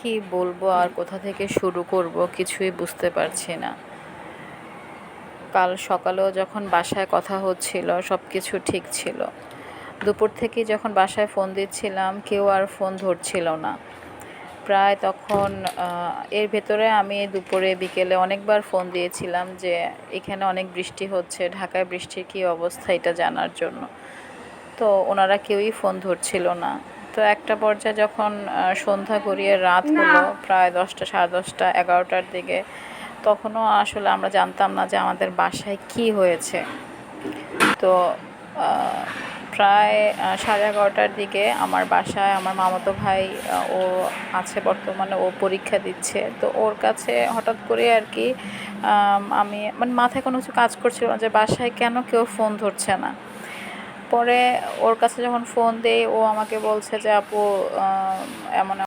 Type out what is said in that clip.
কি বলবো আর কোথা থেকে শুরু করব কিছুই বুঝতে পারছি না। কাল সকালেও যখন বাসায় কথা হচ্ছিল সব কিছু ঠিক ছিল। দুপুর থেকেই যখন বাসায় ফোন দিচ্ছিলাম কেউ আর ফোন ধরছিল না। প্রায় তখন এর ভেতরে আমি দুপুরে বিকেলে অনেকবার ফোন দিয়েছিলাম যে এখানে অনেক বৃষ্টি হচ্ছে, ঢাকায় বৃষ্টির কী অবস্থা এটা জানার জন্য। তো ওনারা কেউই ফোন ধরছিল না। তো একটা পর্যায়ে যখন সন্ধ্যা গড়িয়ে রাত হলো প্রায় 10টা, সাড়ে 10টা, 11টার দিকে, তখনও আসলে আমরা জানতাম না যে আমাদের বাসায় কি হয়েছে। তো প্রায় 11:30টার দিকে আমার বাসায় আমার মামাতো ভাই, ও আছে বর্তমানে, ও পরীক্ষা দিচ্ছে। তো ওর কাছে হঠাৎ করে আর কি আমি মানে মাথায় কোনো কিছু কাজ করছিল না যে বাসায় কেন কেউ ফোন ধরছে না। পরে ওর কাছে যখন ফোন দেই ও আমাকে বলছে যে আপু এমন